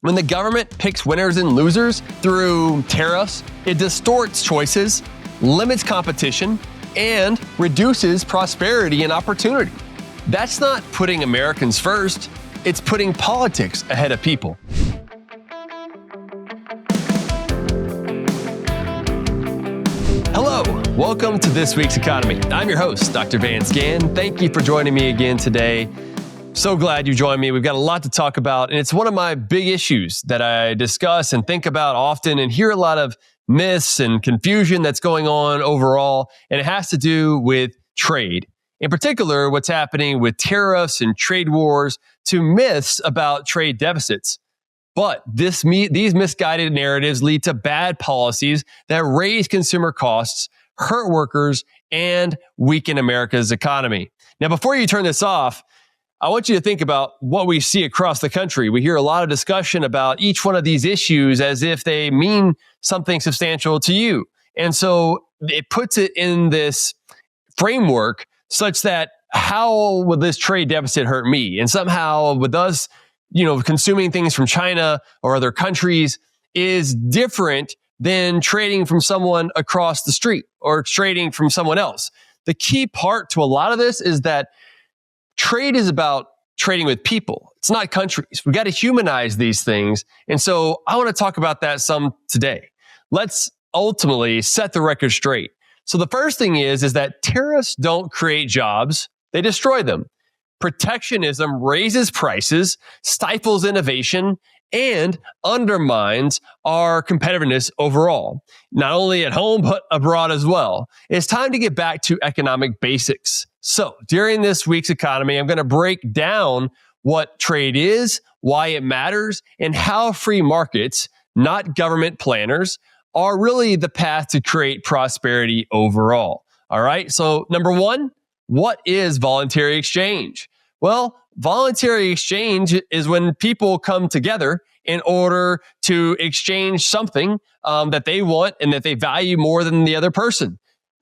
When the government picks winners and losers through tariffs, it distorts choices, limits competition, and reduces prosperity and opportunity. That's not putting Americans first, it's putting politics ahead of people. Hello, welcome to this week's economy. I'm your host, Dr. Vance Ginn. Thank you for joining me again today. So glad you joined me. We've got a lot to talk about, and it's one of my big issues that I discuss and think about often and hear a lot of myths and confusion that's going on overall, and it has to do with trade. In particular, what's happening with tariffs and trade wars to myths about trade deficits. But these misguided narratives lead to bad policies that raise consumer costs, hurt workers, and weaken America's economy. Now, before you turn this off, I want you to think about what we see across the country. We hear a lot of discussion about each one of these issues as if they mean something substantial to you. And so it puts it in this framework such that how will this trade deficit hurt me? And somehow with us, consuming things from China or other countries is different than trading from someone across the street or trading from someone else. The key part to a lot of this is that trade is about trading with people. It's not countries. We've got to humanize these things. And so I want to talk about that some today. Let's ultimately set the record straight. So the first thing is that tariffs don't create jobs. They destroy them. Protectionism raises prices, stifles innovation, and undermines our competitiveness overall, not only at home, but abroad as well. It's time to get back to economic basics. So during this week's economy, I'm going to break down what trade is, why it matters, and how free markets, not government planners, are really the path to create prosperity overall. All right. So number one, what is voluntary exchange? Well, voluntary exchange is when people come together in order to exchange something that they want and that they value more than the other person.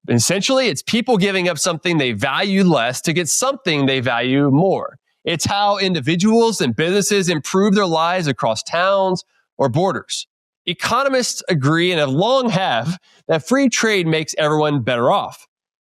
Essentially, it's people giving up something they value less to get something they value more. It's how individuals and businesses improve their lives across towns or borders. Economists agree and have long that free trade makes everyone better off.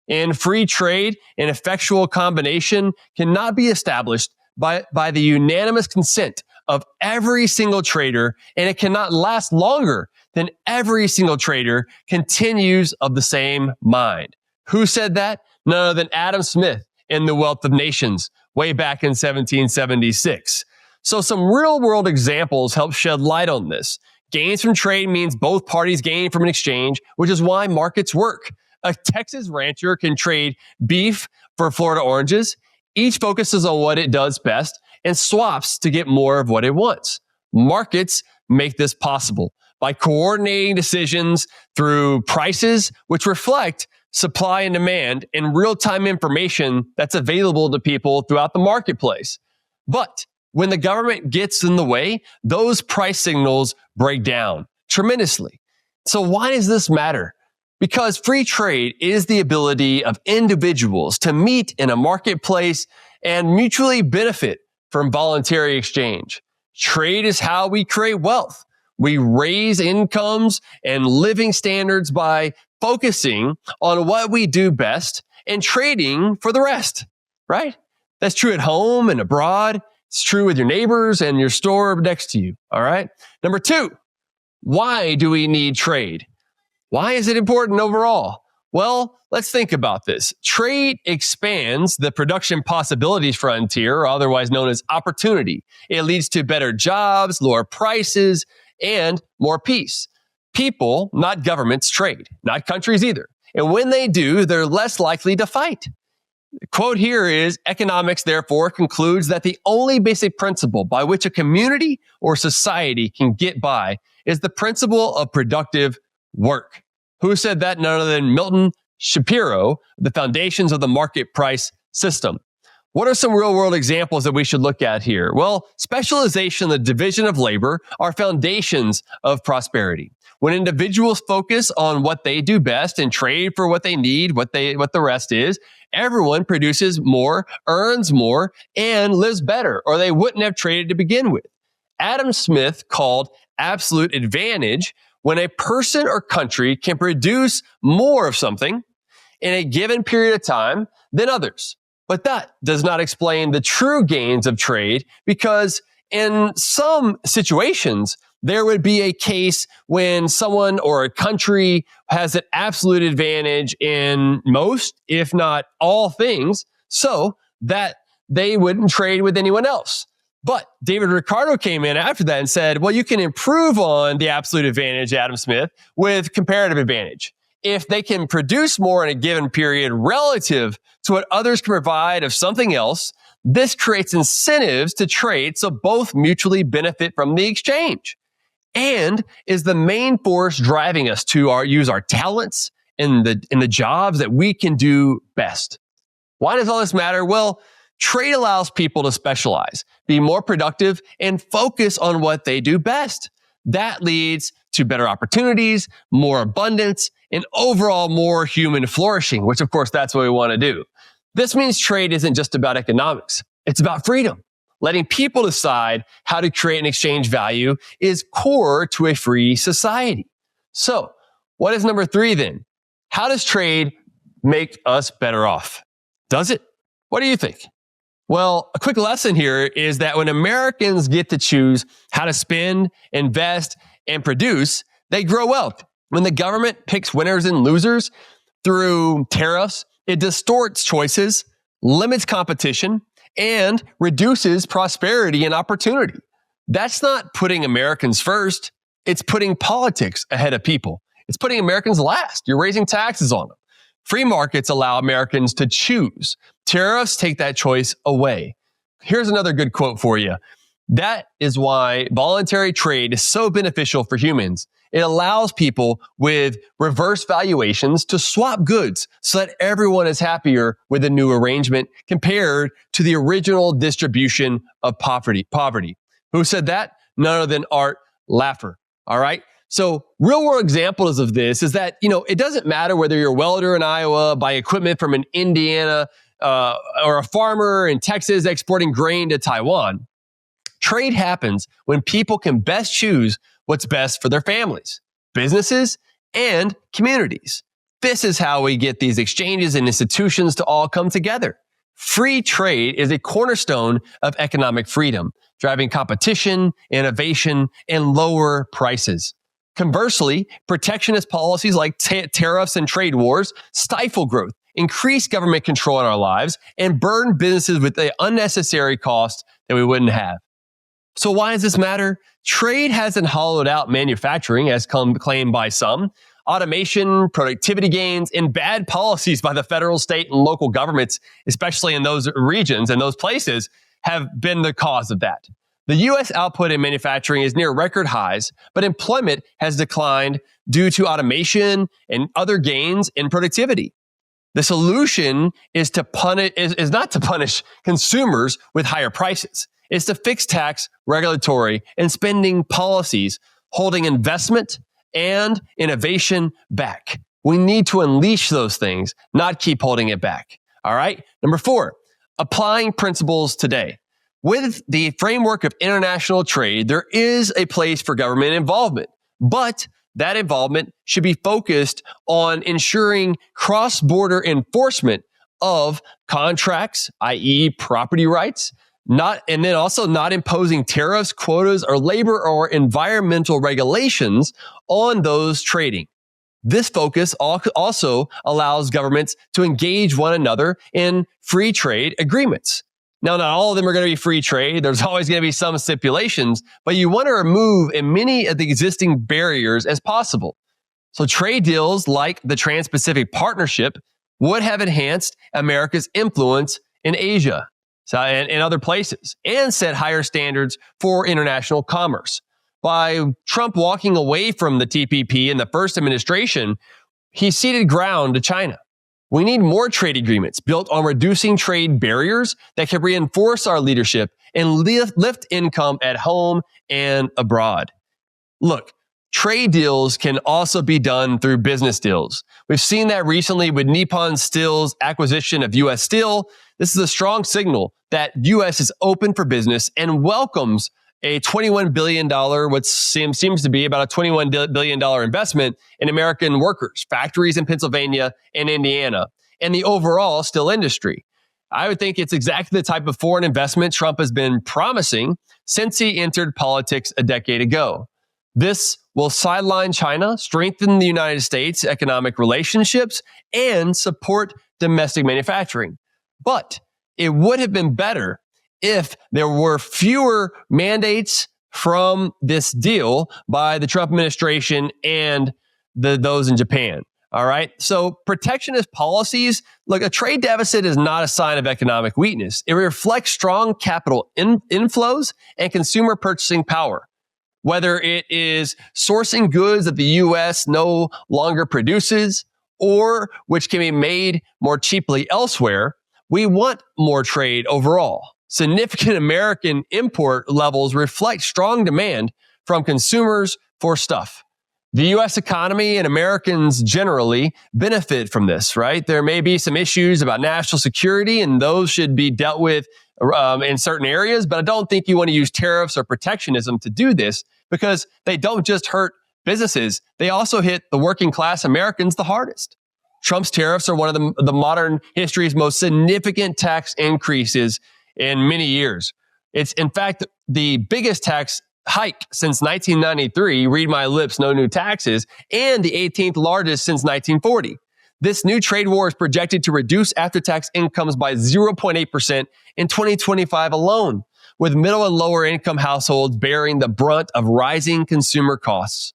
And free trade, an effectual combination, cannot be established by the unanimous consent of every single trader, and it cannot last longer than every single trader continues of the same mind. Who said that? None other than Adam Smith in The Wealth of Nations way back in 1776. So some real-world examples help shed light on this. Gains from trade means both parties gain from an exchange, which is why markets work. A Texas rancher can trade beef for Florida oranges. Each focuses on what it does best and swaps to get more of what it wants. Markets make this possible by coordinating decisions through prices, which reflect supply and demand and real-time information that's available to people throughout the marketplace. But when the government gets in the way, those price signals break down tremendously. So why does this matter? Because free trade is the ability of individuals to meet in a marketplace and mutually benefit from voluntary exchange. Trade is how we create wealth. We raise incomes and living standards by focusing on what we do best and trading for the rest, right? That's true at home and abroad. It's true with your neighbors and your store next to you, all right? Number two, why do we need trade? Why is it important overall? Well, let's think about this. Trade expands the production possibilities frontier, or otherwise known as opportunity. It leads to better jobs, lower prices, and more peace. People, not governments, trade, not countries either. And when they do, they're less likely to fight. The quote here is, economics, therefore, concludes that the only basic principle by which a community or society can get by is the principle of productive work. Who said that? None other than Milton Shapiro, the foundations of the market price system. What are some real-world examples that we should look at here? Well, specialization and the division of labor are foundations of prosperity. When individuals focus on what they do best and trade for what they need, what the rest is, everyone produces more, earns more, and lives better, or they wouldn't have traded to begin with. Adam Smith called absolute advantage when a person or country can produce more of something in a given period of time than others. But that does not explain the true gains of trade, because in some situations, there would be a case when someone or a country has an absolute advantage in most, if not all things, so that they wouldn't trade with anyone else. But David Ricardo came in after that and said, well, you can improve on the absolute advantage, Adam Smith, with comparative advantage. If they can produce more in a given period relative to what others can provide of something else, this creates incentives to trade so both mutually benefit from the exchange, and is the main force driving us to use our talents in the jobs that we can do best. Why does all this matter? Well, trade allows people to specialize, be more productive, and focus on what they do best. That leads to better opportunities, more abundance, and overall more human flourishing, which of course that's what we want to do. This means trade isn't just about economics. It's about freedom. Letting people decide how to create and exchange value is core to a free society. So, what is number 3 then? How does trade make us better off? Does it? What do you think? Well, a quick lesson here is that when Americans get to choose how to spend, invest, and produce, they grow wealth. When the government picks winners and losers through tariffs, it distorts choices, limits competition, and reduces prosperity and opportunity. That's not putting Americans first. It's putting politics ahead of people. It's putting Americans last. You're raising taxes on them. Free markets allow Americans to choose. Tariffs take that choice away. Here's another good quote for you. That is why voluntary trade is so beneficial for humans. It allows people with reverse valuations to swap goods so that everyone is happier with the new arrangement compared to the original distribution of poverty. Who said that? None other than Art Laffer. All right. So real world examples of this is that, it doesn't matter whether you're a welder in Iowa, buy equipment from an Indiana, or a farmer in Texas exporting grain to Taiwan. Trade happens when people can best choose what's best for their families, businesses, and communities. This is how we get these exchanges and institutions to all come together. Free trade is a cornerstone of economic freedom, driving competition, innovation, and lower prices. Conversely, protectionist policies like tariffs and trade wars stifle growth, increase government control in our lives, and burden businesses with the unnecessary cost that we wouldn't have. So why does this matter? Trade hasn't hollowed out manufacturing, as claimed by some. Automation, productivity gains, and bad policies by the federal, state, and local governments, especially in those regions and those places, have been the cause of that. The U.S. output in manufacturing is near record highs, but employment has declined due to automation and other gains in productivity. The solution is not to punish consumers with higher prices. It's to fix tax, regulatory, and spending policies, holding investment and innovation back. We need to unleash those things, not keep holding it back. All right. Number 4, applying principles today. With the framework of international trade, there is a place for government involvement, but that involvement should be focused on ensuring cross-border enforcement of contracts, i.e. property rights, not imposing tariffs, quotas, or labor or environmental regulations on those trading. This focus also allows governments to engage one another in free trade agreements. Now, not all of them are going to be free trade. There's always going to be some stipulations, but you want to remove as many of the existing barriers as possible. So trade deals like the Trans-Pacific Partnership would have enhanced America's influence in Asia and other places, and set higher standards for international commerce. By Trump walking away from the TPP in the first administration, he ceded ground to China. We need more trade agreements built on reducing trade barriers that can reinforce our leadership and lift income at home and abroad. Look, trade deals can also be done through business deals. We've seen that recently with Nippon Steel's acquisition of U.S. Steel. This is a strong signal that U.S. is open for business and welcomes a $21 billion, what seems to be about a $21 billion investment in American workers, factories in Pennsylvania and Indiana, and the overall steel industry. I would think it's exactly the type of foreign investment Trump has been promising since he entered politics a decade ago. This will sideline China, strengthen the United States' economic relationships, and support domestic manufacturing. But it would have been better if there were fewer mandates from this deal by the Trump administration and those in Japan. All right. So protectionist policies, look, a trade deficit is not a sign of economic weakness. It reflects strong capital inflows and consumer purchasing power. Whether it is sourcing goods that the U.S. no longer produces or which can be made more cheaply elsewhere, we want more trade overall. Significant American import levels reflect strong demand from consumers for stuff. The U.S. economy and Americans generally benefit from this, right? There may be some issues about national security, and those should be dealt with in certain areas, but I don't think you want to use tariffs or protectionism to do this because they don't just hurt businesses. They also hit the working class Americans the hardest. Trump's tariffs are one of the modern history's most significant tax increases in many years. It's, in fact, the biggest tax hike since 1993, read my lips, no new taxes, and the 18th largest since 1940. This new trade war is projected to reduce after-tax incomes by 0.8% in 2025 alone, with middle and lower income households bearing the brunt of rising consumer costs.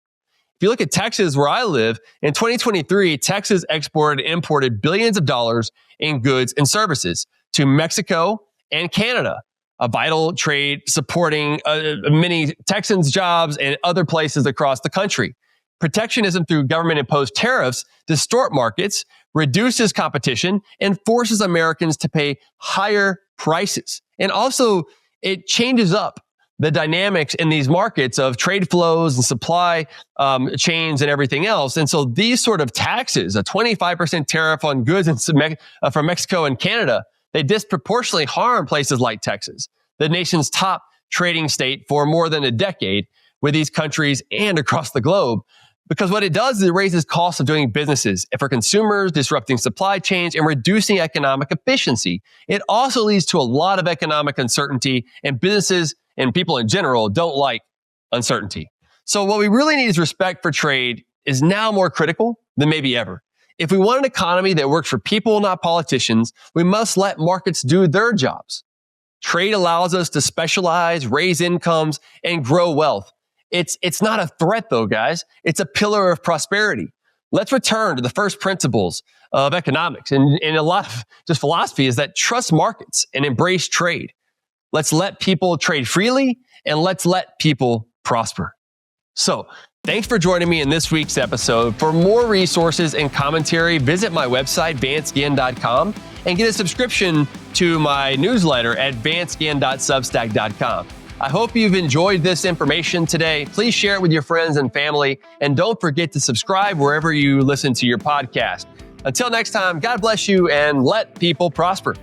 If you look at Texas, where I live, in 2023, Texas exported and imported billions of dollars in goods and services to Mexico and Canada, a vital trade supporting many Texans' jobs and other places across the country. Protectionism through government-imposed tariffs distort markets, reduces competition, and forces Americans to pay higher prices. And also, it changes up the dynamics in these markets of trade flows and supply chains and everything else. And so these sort of taxes, a 25% tariff on goods from Mexico and Canada, they disproportionately harm places like Texas, the nation's top trading state for more than a decade with these countries and across the globe. Because what it does is it raises costs of doing businesses and for consumers, disrupting supply chains and reducing economic efficiency. It also leads to a lot of economic uncertainty, and businesses and people in general don't like uncertainty. So what we really need is respect for trade is now more critical than maybe ever. If we want an economy that works for people, not politicians, we must let markets do their jobs. Trade allows us to specialize, raise incomes, and grow wealth. It's not a threat though, guys. It's a pillar of prosperity. Let's return to the first principles of economics. And a lot of just philosophy is that trust markets and embrace trade. Let's let people trade freely and let's let people prosper. So, thanks for joining me in this week's episode. For more resources and commentary, visit my website, vanceginn.com, and get a subscription to my newsletter at vanceginn.substack.com. I hope you've enjoyed this information today. Please share it with your friends and family, and don't forget to subscribe wherever you listen to your podcast. Until next time, God bless you and let people prosper.